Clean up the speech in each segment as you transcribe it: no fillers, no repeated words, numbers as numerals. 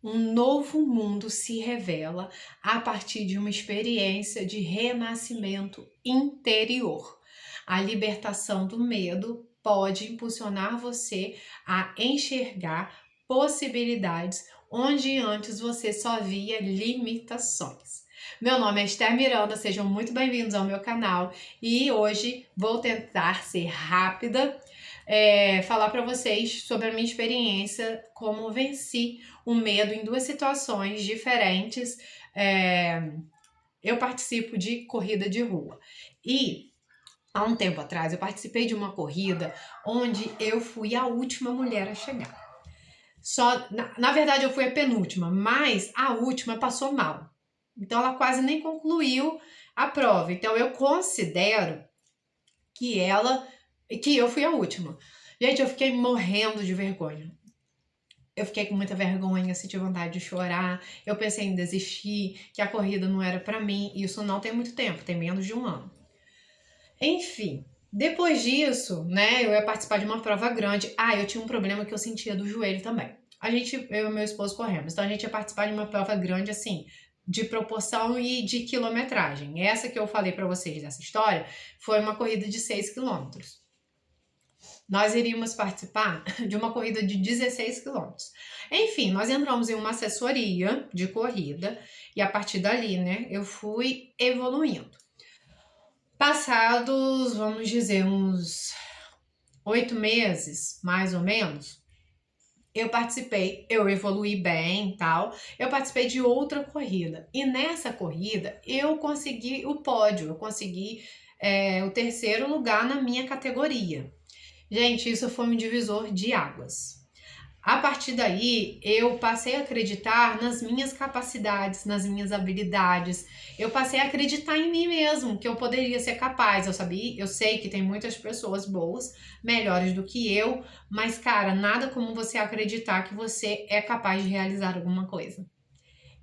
Um novo mundo se revela a partir de uma experiência de renascimento interior. A libertação do medo pode impulsionar você a enxergar possibilidades onde antes você só via limitações. Meu nome é Esther Miranda, sejam muito bem-vindos ao meu canal e hoje vou tentar ser rápida, falar para vocês sobre a minha experiência, como venci o medo em duas situações diferentes. Eu participo de corrida de rua e há um tempo atrás eu participei de uma corrida onde eu fui a última mulher a chegar. Na verdade eu fui a penúltima, mas a última passou mal. Então ela quase nem concluiu a prova. Então eu considero que eu fui a última. Gente, eu fiquei morrendo de vergonha. Eu fiquei com muita vergonha, senti vontade de chorar. Eu pensei em desistir, que a corrida não era para mim. Isso não tem muito tempo, tem menos de um ano. Enfim, depois disso, né, eu ia participar de uma prova grande. Eu tinha um problema que eu sentia do joelho também. Eu e meu esposo corremos. Então a gente ia participar de uma prova grande, assim, de proporção e de quilometragem. Essa que eu falei para vocês dessa história foi uma corrida de 6 quilômetros. Nós iríamos participar de uma corrida de 16 quilômetros. Enfim, nós entramos em uma assessoria de corrida e a partir dali, né, eu fui evoluindo. Passados, vamos dizer, uns 8 meses, mais ou menos, eu evoluí bem e tal, eu participei de outra corrida. E nessa corrida, eu consegui o pódio, eu consegui o terceiro lugar na minha categoria. Gente, isso foi um divisor de águas. A partir daí, eu passei a acreditar nas minhas capacidades, nas minhas habilidades. Eu passei a acreditar em mim mesmo, que eu poderia ser capaz. Eu sei que tem muitas pessoas boas, melhores do que eu, mas, cara, nada como você acreditar que você é capaz de realizar alguma coisa.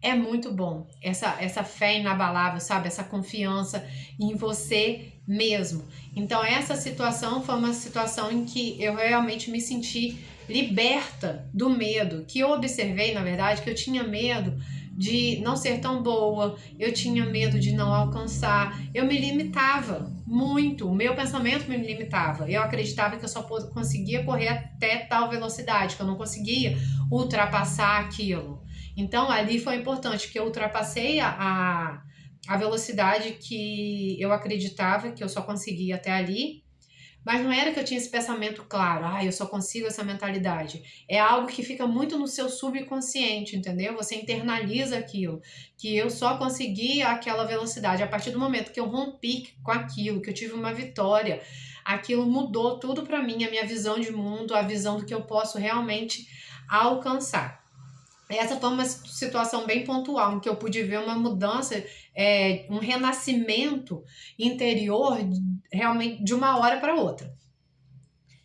É muito bom essa fé inabalável, sabe? Essa confiança em você mesmo. Então, essa situação foi uma situação em que eu realmente me senti liberta do medo, que eu observei, na verdade, que eu tinha medo de não ser tão boa, eu tinha medo de não alcançar, eu me limitava muito, o meu pensamento me limitava. Eu acreditava que eu só conseguia correr até tal velocidade, que eu não conseguia ultrapassar aquilo. Então, ali foi importante que eu ultrapassei a velocidade que eu acreditava que eu só conseguia até ali, mas não era que eu tinha esse pensamento claro, eu só consigo essa mentalidade. É algo que fica muito no seu subconsciente, entendeu? Você internaliza aquilo, que eu só consegui aquela velocidade. A partir do momento que eu rompi com aquilo, que eu tive uma vitória, aquilo mudou tudo para mim, a minha visão de mundo, a visão do que eu posso realmente alcançar. Essa foi uma situação bem pontual, em que eu pude ver uma mudança, um renascimento interior realmente de uma hora para outra.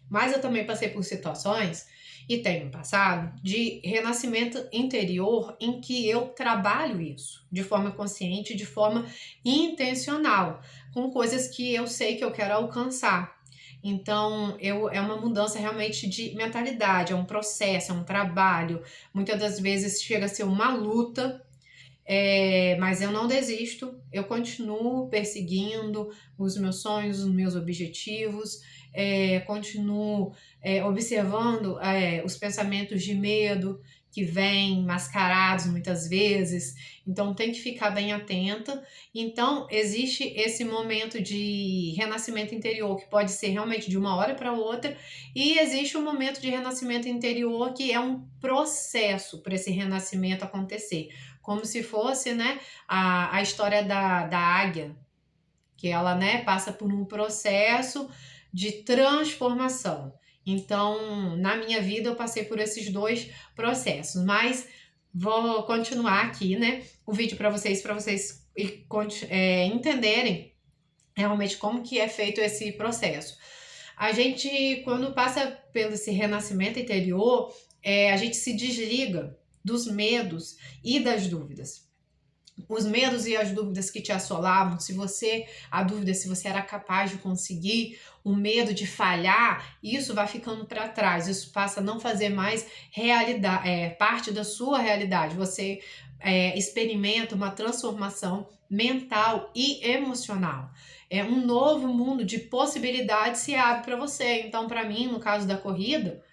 Mas eu também passei por situações, e tenho passado, de renascimento interior em que eu trabalho isso de forma consciente, de forma intencional, com coisas que eu sei que eu quero alcançar. Então, é uma mudança realmente de mentalidade, é um processo, é um trabalho. Muitas das vezes chega a ser uma luta, mas eu não desisto, eu continuo perseguindo os meus sonhos, os meus objetivos, continuo observando os pensamentos de medo que vêm mascarados muitas vezes, então tem que ficar bem atenta. Então existe esse momento de renascimento interior que pode ser realmente de uma hora para outra, e existe um momento de renascimento interior que é um processo para esse renascimento acontecer, como se fosse, né, a história da águia, que ela, né, passa por um processo de transformação. Então, na minha vida, eu passei por esses dois processos, mas vou continuar aqui, né, o vídeo para vocês entenderem realmente como que é feito esse processo. A gente, quando passa pelo esse renascimento interior, a gente se desliga dos medos e das dúvidas. os medos e as dúvidas que te assolavam, a dúvida se você era capaz de conseguir, o medo de falhar, isso vai ficando para trás, isso passa a não fazer mais realidade, parte da sua realidade. Você experimenta uma transformação mental e emocional. Um novo mundo de possibilidades se abre para você. Então, para mim, no caso da corrida,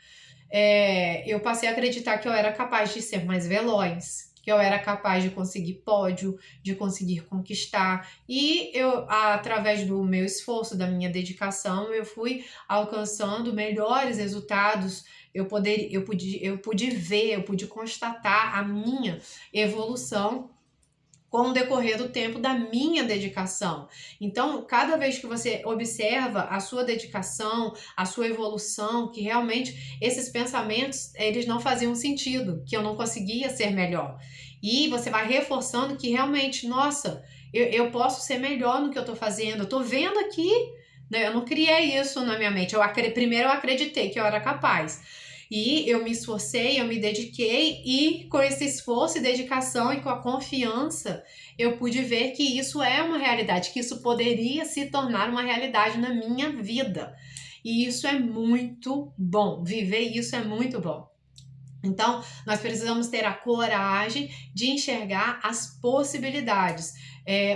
eu passei a acreditar que eu era capaz de ser mais veloz, que eu era capaz de conseguir pódio, de conseguir conquistar. E eu, através do meu esforço, da minha dedicação, eu fui alcançando melhores resultados. Eu pude ver, eu pude constatar a minha evolução com o decorrer do tempo da minha dedicação. Então, cada vez que você observa a sua dedicação, a sua evolução, que realmente esses pensamentos, eles não faziam sentido, que eu não conseguia ser melhor. E você vai reforçando que realmente, nossa, eu posso ser melhor no que eu estou fazendo. Eu estou vendo aqui, né? Eu não criei isso na minha mente. Primeiro eu acreditei que eu era capaz. E eu me esforcei, eu me dediquei e com esse esforço e dedicação e com a confiança, eu pude ver que isso é uma realidade, que isso poderia se tornar uma realidade na minha vida. E isso é muito bom, viver isso é muito bom. Então, nós precisamos ter a coragem de enxergar as possibilidades,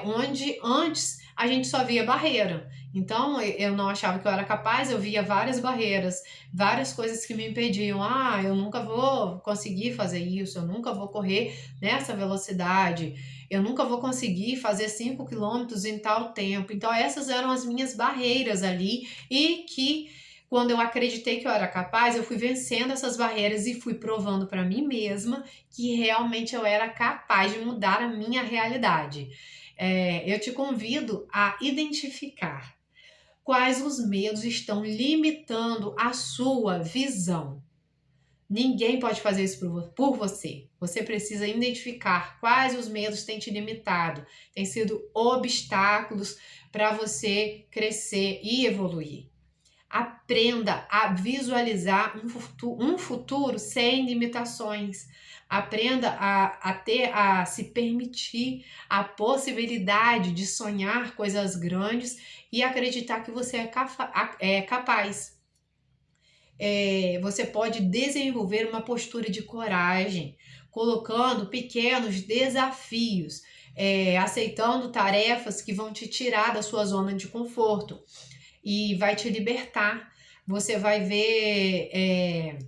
onde antes a gente só via barreira. Então, eu não achava que eu era capaz, eu via várias barreiras, várias coisas que me impediam. Ah, eu nunca vou conseguir fazer isso, eu nunca vou correr nessa velocidade, eu nunca vou conseguir fazer 5 quilômetros em tal tempo. Então, essas eram as minhas barreiras ali e que quando eu acreditei que eu era capaz, eu fui vencendo essas barreiras e fui provando para mim mesma que realmente eu era capaz de mudar a minha realidade. Eu te convido a identificar quais os medos estão limitando a sua visão. Ninguém pode fazer isso por você. Você precisa identificar quais os medos têm te limitado, têm sido obstáculos para você crescer e evoluir. Aprenda a visualizar um futuro sem limitações. Aprenda a se permitir a possibilidade de sonhar coisas grandes e acreditar que você é capaz. Você pode desenvolver uma postura de coragem, colocando pequenos desafios, aceitando tarefas que vão te tirar da sua zona de conforto e vai te libertar. Você vai ver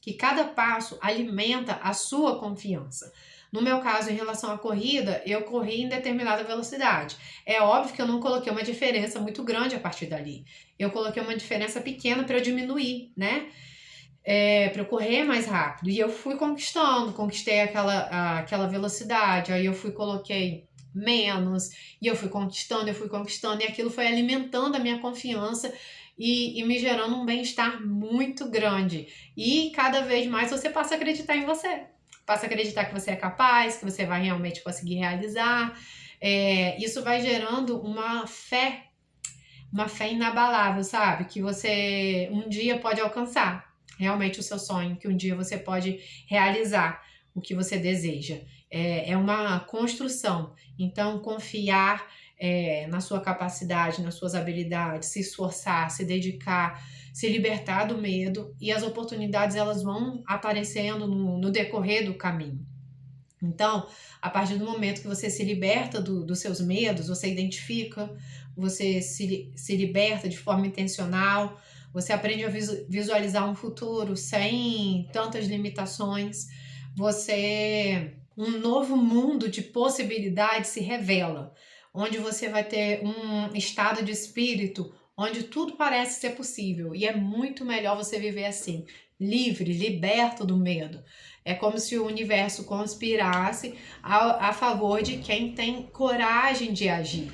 que cada passo alimenta a sua confiança. No meu caso, em relação à corrida, eu corri em determinada velocidade. É óbvio que eu não coloquei uma diferença muito grande a partir dali. Eu coloquei uma diferença pequena para eu diminuir, né? Para eu correr mais rápido. E eu fui conquistei aquela velocidade. Aí coloquei menos, e eu fui conquistando, e aquilo foi alimentando a minha confiança e me gerando um bem-estar muito grande. E cada vez mais você passa a acreditar em você. Passa a acreditar que você é capaz, que você vai realmente conseguir realizar. Isso vai gerando uma fé inabalável, sabe? Que você um dia pode alcançar realmente o seu sonho, que um dia você pode realizar o que você deseja. É uma construção. Então, confiar na sua capacidade, nas suas habilidades, se esforçar, se dedicar, se libertar do medo e as oportunidades elas vão aparecendo no decorrer do caminho. Então, a partir do momento que você se liberta dos seus medos, você identifica, você se liberta de forma intencional, você aprende a visualizar um futuro sem tantas limitações, um novo mundo de possibilidades se revela, onde você vai ter um estado de espírito onde tudo parece ser possível e é muito melhor você viver assim, livre, liberto do medo. É como se o universo conspirasse a favor de quem tem coragem de agir.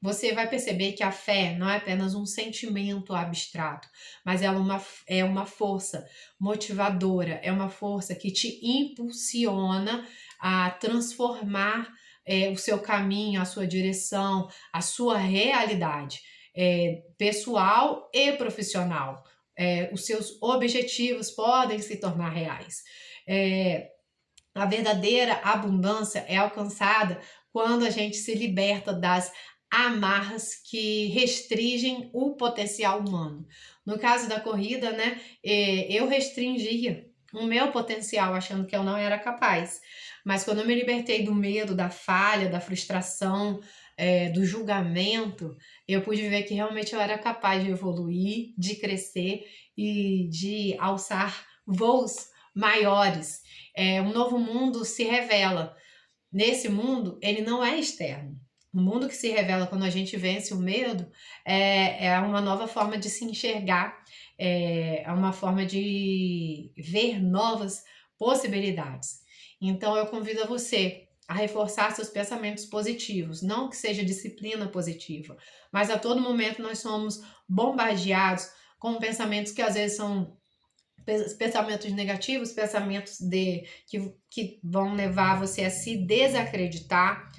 Você vai perceber que a fé não é apenas um sentimento abstrato, mas é uma força motivadora, é uma força que te impulsiona a transformar o seu caminho, a sua direção, a sua realidade pessoal e profissional. Os seus objetivos podem se tornar reais. A verdadeira abundância é alcançada quando a gente se liberta das amarras que restringem o potencial humano. No caso da corrida, né, eu restringia o meu potencial achando que eu não era capaz. Mas quando eu me libertei do medo, da falha, da frustração, do julgamento, eu pude ver que realmente eu era capaz de evoluir, de crescer e de alçar voos maiores. Um novo mundo se revela. Nesse mundo, ele não é externo. O mundo que se revela quando a gente vence o medo é uma nova forma de se enxergar, é uma forma de ver novas possibilidades. Então, eu convido a você a reforçar seus pensamentos positivos, não que seja disciplina positiva, mas a todo momento nós somos bombardeados com pensamentos que às vezes são pensamentos negativos, pensamentos que vão levar você a se desacreditar,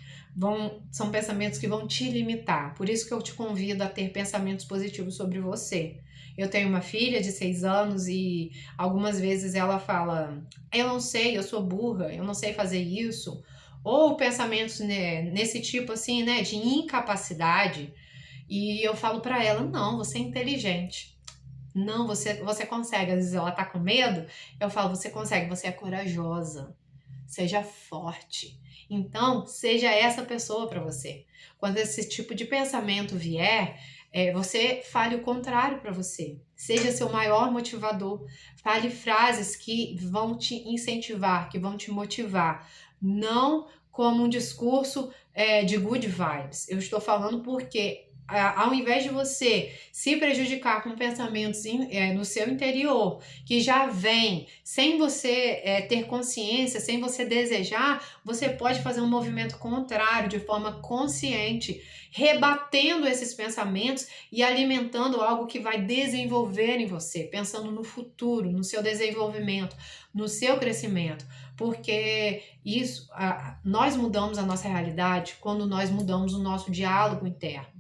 são pensamentos que vão te limitar. Por isso que eu te convido a ter pensamentos positivos sobre você. Eu tenho uma filha de 6 anos e algumas vezes ela fala: eu não sei, eu sou burra, eu não sei fazer isso. Ou pensamentos, né, nesse tipo assim, né, de incapacidade. E eu falo para ela: não, você é inteligente. Não, você consegue. Às vezes ela tá com medo, eu falo, você consegue, você é corajosa. Seja forte. Então, seja essa pessoa para você. Quando esse tipo de pensamento vier, você fale o contrário para você. Seja seu maior motivador. Fale frases que vão te incentivar, que vão te motivar. Não como um discurso de good vibes. Eu estou falando porque ao invés de você se prejudicar com pensamentos no seu interior, que já vem sem você ter consciência, sem você desejar, você pode fazer um movimento contrário, de forma consciente, rebatendo esses pensamentos e alimentando algo que vai desenvolver em você, pensando no futuro, no seu desenvolvimento, no seu crescimento, porque nós mudamos a nossa realidade quando nós mudamos o nosso diálogo interno.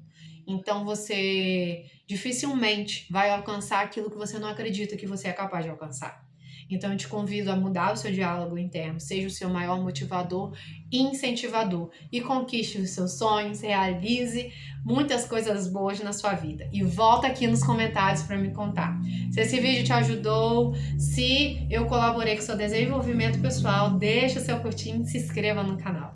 Então você dificilmente vai alcançar aquilo que você não acredita que você é capaz de alcançar. Então eu te convido a mudar o seu diálogo interno, seja o seu maior motivador e incentivador e conquiste os seus sonhos, realize muitas coisas boas na sua vida. E volta aqui nos comentários para me contar se esse vídeo te ajudou, se eu colaborei com o seu desenvolvimento pessoal. Deixa o seu curtir e se inscreva no canal.